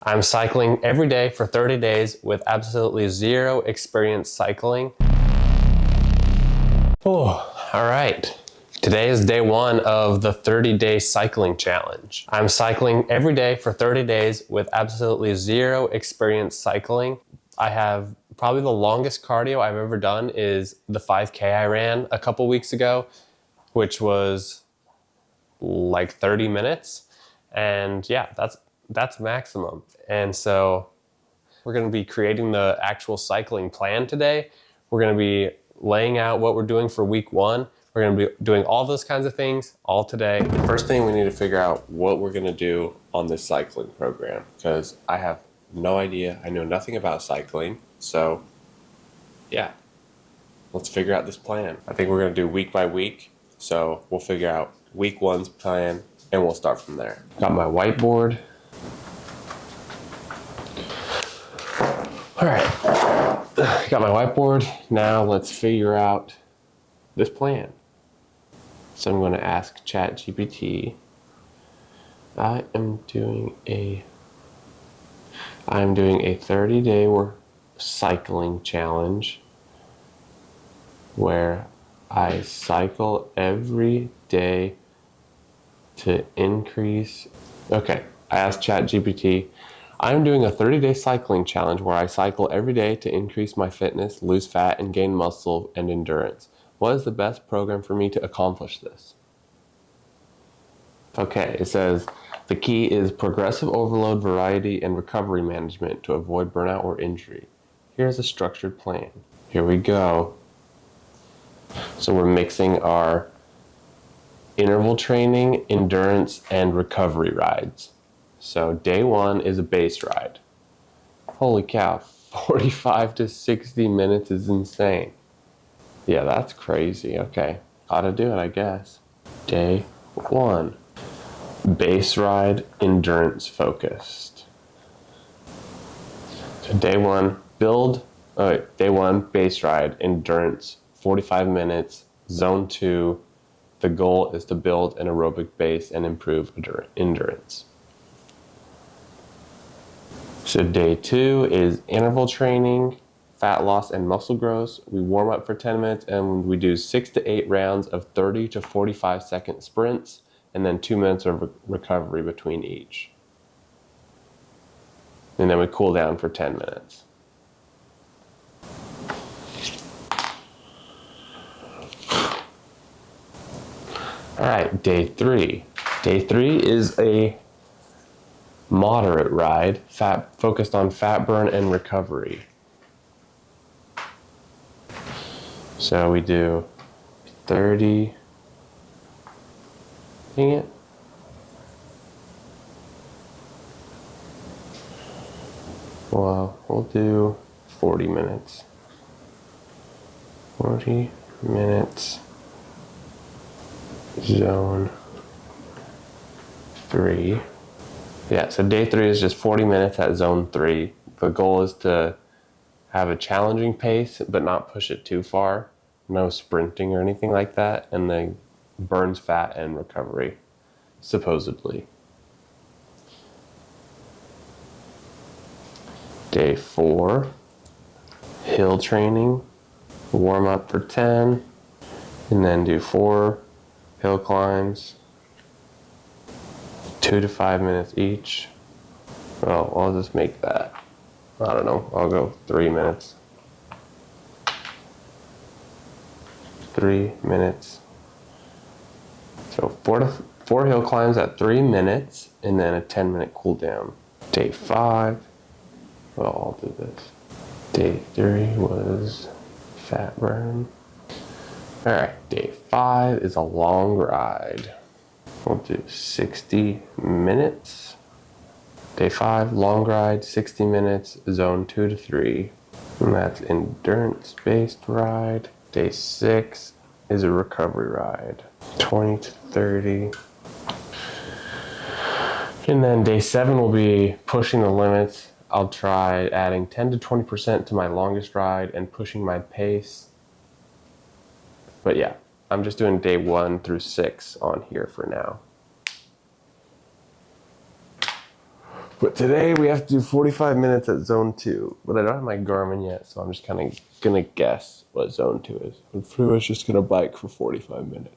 I'm cycling every day for 30 days with absolutely zero experience cycling. Oh, all right. Today is day one of the 30-day cycling challenge. I'm cycling every day for 30 days with absolutely zero experience cycling. I have probably the longest cardio I've ever done is the 5K I ran a couple weeks ago, which was like 30 minutes. And yeah, that's maximum. And so we're going to be creating the actual cycling plan today. We're going to be laying out what we're doing for week one. We're going to be doing all those kinds of things all today. First thing, we need to figure out what we're going to do on this cycling program because I have no idea. I know nothing about cycling. So yeah, let's figure out this plan. I think we're going to do week by week. So we'll figure out week one's plan and we'll start from there. Got my whiteboard. All right, got my whiteboard. Now let's figure out this plan. So I'm going to ask ChatGPT. I'm doing a 30-day cycling challenge where I cycle every day to increase. Okay, I asked ChatGPT. I'm doing a 30-day cycling challenge where I cycle every day to increase my fitness, lose fat, and gain muscle and endurance. What is the best program for me to accomplish this? Okay, it says the key is progressive overload, variety, and recovery management to avoid burnout or injury. Here's a structured plan. Here we go. So we're mixing our interval training, endurance, and recovery rides. So day one is a base ride. Holy cow, 45 to 60 minutes is insane. Yeah, that's crazy. Okay, gotta do it, I guess. Day one, base ride, endurance focused. So day one, base ride, endurance, 45 minutes, zone 2. The goal is to build an aerobic base and improve endurance. So day 2 is interval training, fat loss and muscle growth. We warm up for 10 minutes and we do 6 to 8 rounds of 30 to 45 second sprints and then 2 minutes of recovery between each. And then we cool down for 10 minutes. All right, day 3. Day 3 is a moderate ride, focused on fat burn and recovery. So we do 30. Dang it. Well, we'll do 40 minutes. 40 minutes. Zone 3. Yeah, so day 3 is just 40 minutes at zone 3. The goal is to have a challenging pace, but not push it too far. No sprinting or anything like that. And then burns fat and recovery, supposedly. Day 4, hill training. Warm up for 10, and then do 4 hill climbs, 2 to 5 minutes each. Well, I'll just make that, I don't know, I'll go 3 minutes. 3 minutes. So 4 hill climbs at 3 minutes, and then a 10-minute cool down. Day 5, well, I'll do this. Day 3 was fat burn. All right, day 5 is a long ride. We'll do 60 minutes. Day 5, long ride, 60 minutes, zone 2 to 3. And that's endurance-based ride. Day 6 is a recovery ride, 20 to 30. And then day 7 will be pushing the limits. I'll try adding 10 to 20% to my longest ride and pushing my pace. But yeah, I'm just doing day 1 through 6 on here for now. But today we have to do 45 minutes at zone 2. But I don't have my Garmin yet, so I'm just kind of going to guess what zone 2 is. I'm pretty much just going to bike for 45 minutes.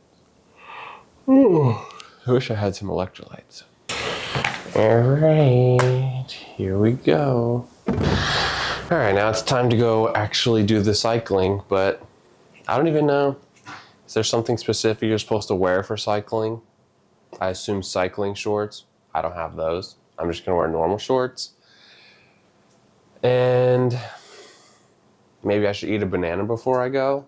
Ooh, I wish I had some electrolytes. All right, here we go. All right, now it's time to go actually do the cycling, but I don't even know. Is there something specific you're supposed to wear for cycling? I assume cycling shorts. I don't have those. I'm just gonna wear normal shorts. And maybe I should eat a banana before I go.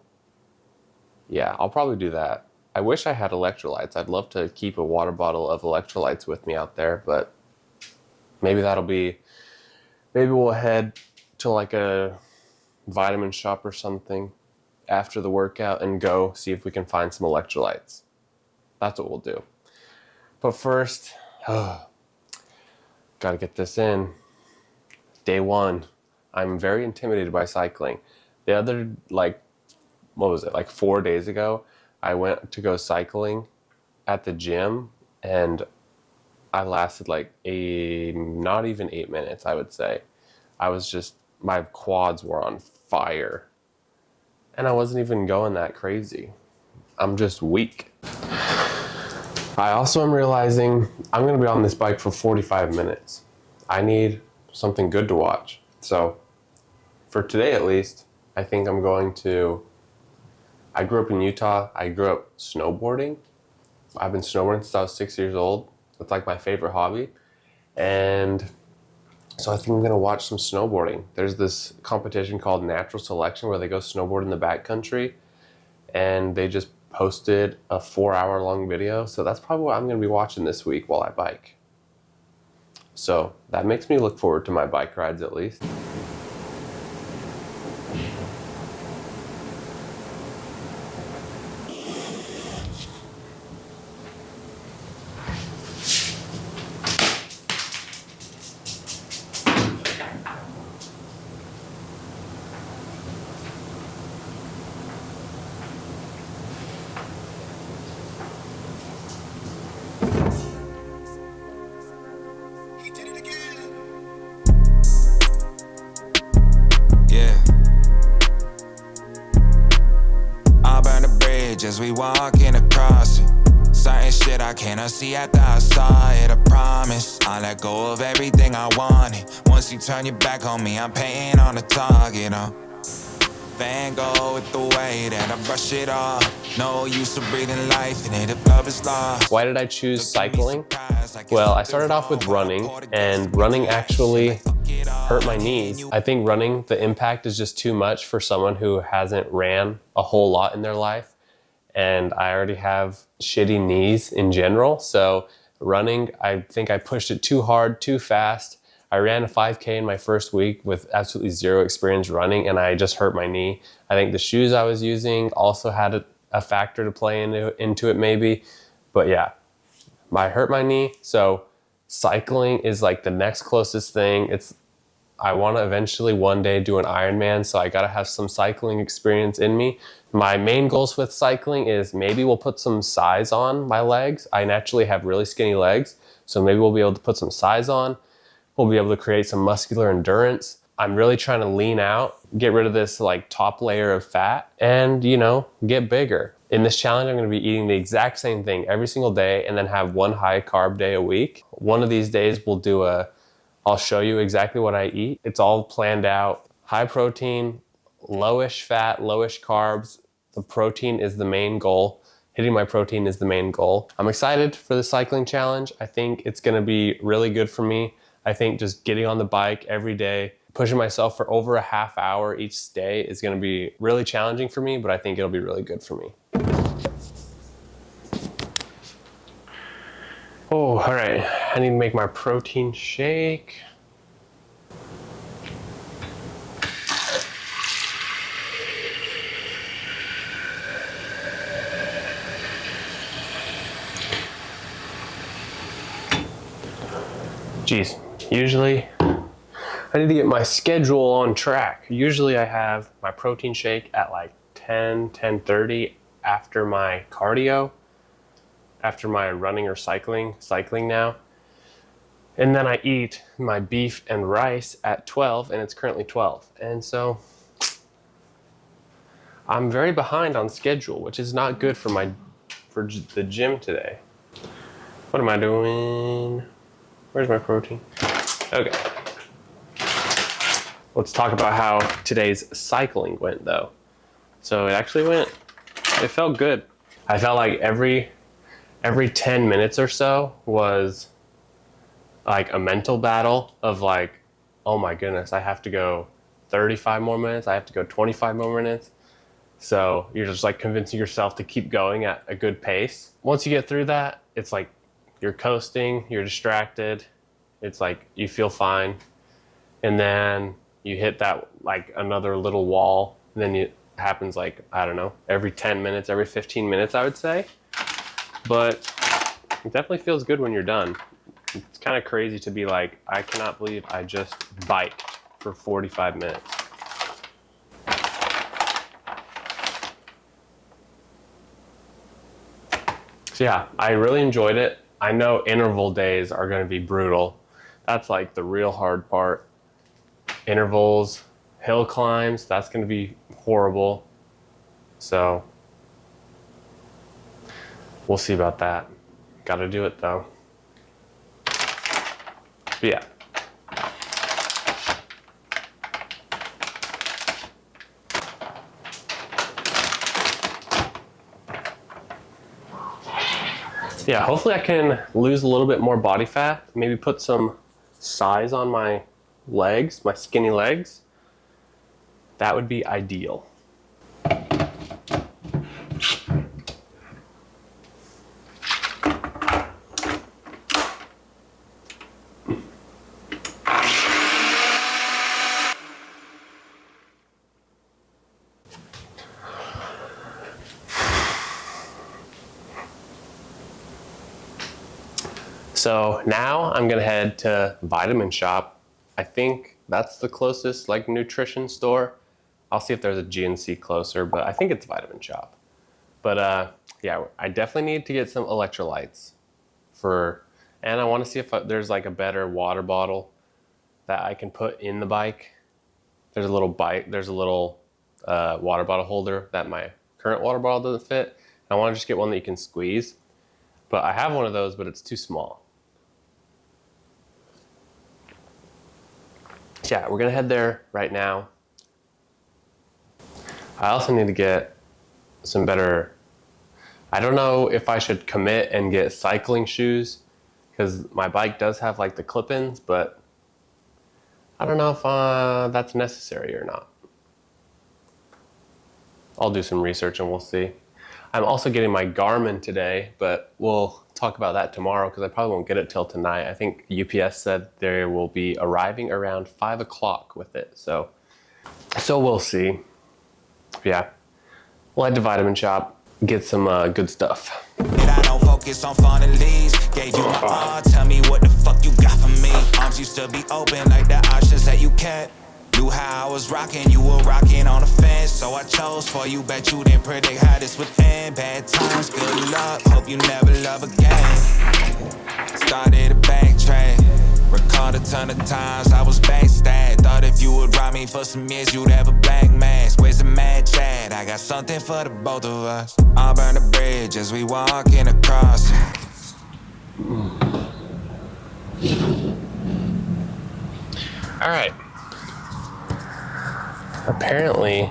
Yeah, I'll probably do that. I wish I had electrolytes. I'd love to keep a water bottle of electrolytes with me out there, but maybe maybe we'll head to like a vitamin shop or something after the workout and go see if we can find some electrolytes. That's what we'll do. But first, gotta get this in. Day 1. I'm very intimidated by cycling. The other, like 4 days ago, I went to go cycling at the gym and I lasted not even 8 minutes, I would say. My quads were on fire. And I wasn't even going that crazy. I'm just weak. I also am realizing I'm going to be on this bike for 45 minutes. I need something good to watch. So for today at least, I think I'm going to... I grew up in Utah. I grew up snowboarding. I've been snowboarding since I was 6 years old. It's like my favorite hobby. And so I think I'm going to watch some snowboarding. There's this competition called Natural Selection where they go snowboard in the backcountry. And they just posted a 4-hour long video. So that's probably what I'm going to be watching this week while I bike. So that makes me look forward to my bike rides at least. As we walking across it, certain shit I cannot see after I saw it. I promise I let go of everything I wanted. Once you turn your back on me, I'm painting on the target. Van Gogh with the way that I brush it off. No use of breathing life in it if love is lost. Why did I choose cycling? Well, I started off with running, and running actually hurt my knees. I think running, the impact is just too much for someone who hasn't ran a whole lot in their life. And I already have shitty knees in general. So running, I think I pushed it too hard, too fast. I ran a 5K in my first week with absolutely zero experience running, and I just hurt my knee. I think the shoes I was using also had a factor to play into it maybe. But yeah, I hurt my knee. So cycling is like the next closest thing. I want to eventually one day do an Ironman, so I got to have some cycling experience in me. My main goals with cycling is maybe we'll put some size on my legs. I naturally have really skinny legs, so maybe we'll be able to put some size on. We'll be able to create some muscular endurance. I'm really trying to lean out, get rid of this like top layer of fat, and get bigger. In this challenge, I'm going to be eating the exact same thing every single day and then have one high carb day a week. One of these days I'll show you exactly what I eat. It's all planned out. High protein, lowish fat, lowish carbs. The protein is the main goal. Hitting my protein is the main goal. I'm excited for the cycling challenge. I think it's gonna be really good for me. I think just getting on the bike every day, pushing myself for over a half hour each day is gonna be really challenging for me, but I think it'll be really good for me. Oh, all right. I need to make my protein shake. Geez, usually I need to get my schedule on track. Usually I have my protein shake at like 10:30 after my cardio, after my running or cycling now. And then I eat my beef and rice at 12, and it's currently 12. And so I'm very behind on schedule, which is not good for the gym today. What am I doing? Where's my protein? Okay. Let's talk about how today's cycling went though. So it felt good. I felt like every 10 minutes or so was like a mental battle of like, oh my goodness, I have to go 35 more minutes. I have to go 25 more minutes. So you're just like convincing yourself to keep going at a good pace. Once you get through that, it's like you're coasting, you're distracted. It's like you feel fine. And then you hit that like another little wall. And then it happens like, I don't know, every 10 minutes, every 15 minutes, I would say. But it definitely feels good when you're done. It's kind of crazy to be like, I cannot believe I just biked for 45 minutes. So yeah, I really enjoyed it. I know interval days are going to be brutal. That's like the real hard part. Intervals, hill climbs, that's going to be horrible. So we'll see about that. Got to do it though. But yeah. Yeah, hopefully I can lose a little bit more body fat, maybe put some size on my legs, my skinny legs. That would be ideal. So now I'm gonna head to Vitamin Shop. I think that's the closest like nutrition store. I'll see if there's a GNC closer, but I think it's Vitamin Shop. But yeah, I definitely need to get some electrolytes and I want to see if there's like a better water bottle that I can put in the bike. There's a little water bottle holder that my current water bottle doesn't fit. I want to just get one that you can squeeze, but I have one of those, but it's too small. Yeah, we're gonna head there right now. I also need to get some better, I don't know if I should commit and get cycling shoes because my bike does have like the clip-ins, but I don't know if that's necessary or not. I'll do some research and we'll see. I'm also getting my Garmin today, but we'll talk about that tomorrow because I probably won't get it till tonight. I think UPS said they will be arriving around 5 o'clock with it. So we'll see. Yeah, we'll head to Vitamin Shop, get some good stuff. I don't focus on finding leads. Gave you my all, tell me what the fuck you got for me. Arms used to be open like the options that you kept. Knew how I was rocking, you were rocking on the fence. So I chose for you, bet you didn't predict how this would end. Bad times, good luck, hope you never love again. Started a backtrack, recalled a ton of times I was backstabbed. Thought if you would rob me for some years, you'd have a black mask. Where's the match at? I got something for the both of us. I'll burn the bridge as we walking across it. All right. Apparently,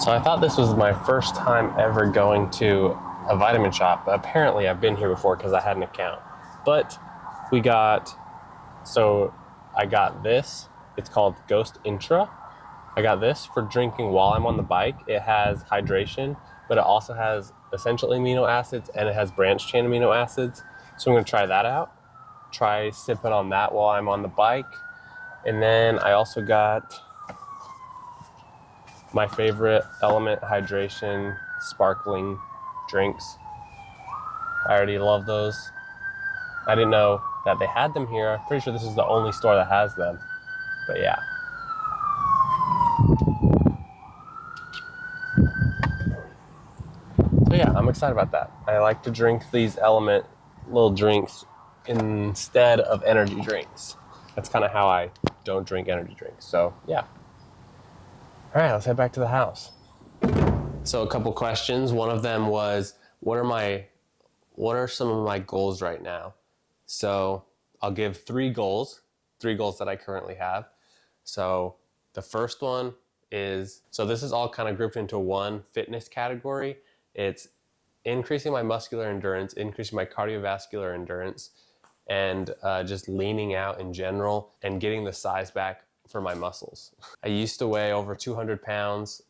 so I thought this was my first time ever going to a Vitamin Shop, but apparently I've been here before because I had an account. But I got this. It's called Ghost Intra. I got this for drinking while I'm on the bike. It has hydration, but it also has essential amino acids and it has branched chain amino acids. So I'm gonna try that out. Try sipping on that while I'm on the bike. And then I also got my favorite Element Hydration sparkling drinks. I already love those. I didn't know that they had them here. I'm pretty sure this is the only store that has them. But yeah. So yeah, I'm excited about that. I like to drink these Element little drinks instead of energy drinks. That's kind of how I don't drink energy drinks. So yeah. All right, let's head back to the house. So a couple questions. One of them was, what are some of my goals right now? So I'll give three goals that I currently have. So the first one is, so this is all kind of grouped into one fitness category. It's increasing my muscular endurance, increasing my cardiovascular endurance, and just leaning out in general and getting the size back for my muscles. I used to weigh over 200 pounds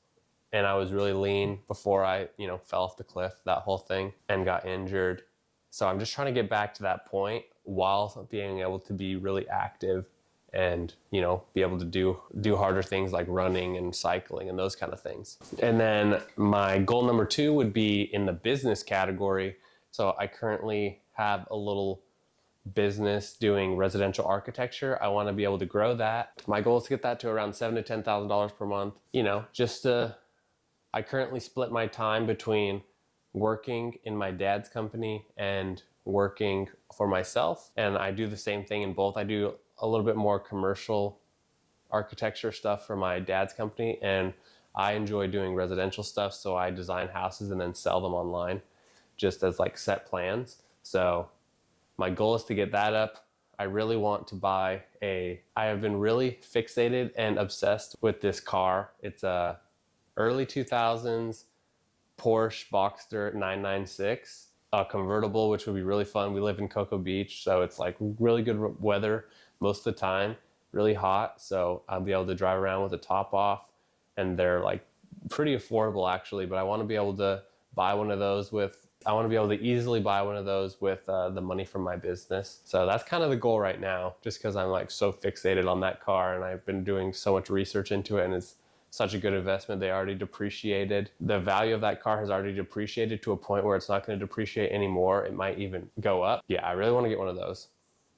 and I was really lean before I, fell off the cliff, that whole thing, and got injured. So I'm just trying to get back to that point while being able to be really active and, be able to do harder things like running and cycling and those kind of things. And then my goal number 2 would be in the business category. So I currently have a little business doing residential architecture. I want to be able to grow that. My goal is to get that to around $7,000 to $10,000 per month. I currently split my time between working in my dad's company and working for myself. And I do the same thing in both. I do a little bit more commercial architecture stuff for my dad's company, and I enjoy doing residential stuff. So I design houses and then sell them online just as like set plans. So my goal is to get that up. I really want to buy I have been really fixated and obsessed with this car. It's a early 2000s Porsche Boxster 996, a convertible, which would be really fun. We live in Cocoa Beach, so it's like really good weather most of the time, really hot. So I'll be able to drive around with the top off, and they're like pretty affordable actually, but I want to be able to buy one of those I want to be able to easily buy one of those with the money from my business. So that's kind of the goal right now, just because I'm like so fixated on that car and I've been doing so much research into it, and it's such a good investment. They already depreciated. The value of that car has already depreciated to a point where it's not going to depreciate anymore. It might even go up. Yeah, I really want to get one of those.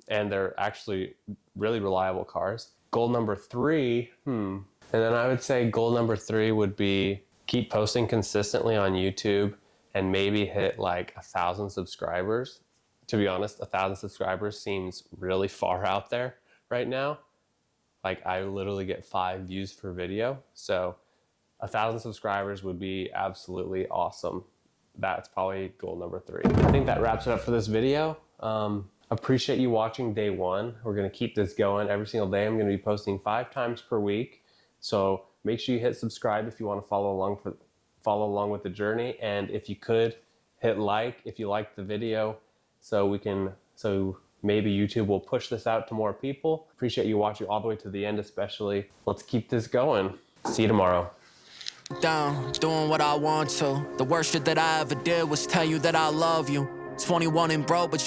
And they're actually really reliable cars. Goal number 3, and then I would say goal number 3 would be keep posting consistently on YouTube and maybe hit like 1,000 subscribers. To be honest, 1,000 subscribers seems really far out there right now. Like I literally get 5 views per video. So 1,000 subscribers would be absolutely awesome. That's probably goal number 3. I think that wraps it up for this video. Appreciate you watching day 1. We're gonna keep this going every single day. I'm gonna be posting 5 times per week. So make sure you hit subscribe if you wanna follow along with the journey. And if you could, hit like if you liked the video so maybe YouTube will push this out to more people. Appreciate you watching all the way to the end especially. Let's keep this going. See you tomorrow. Down, doing what I want to. The worst shit that I ever did was tell you that I love you. 21 and broke, but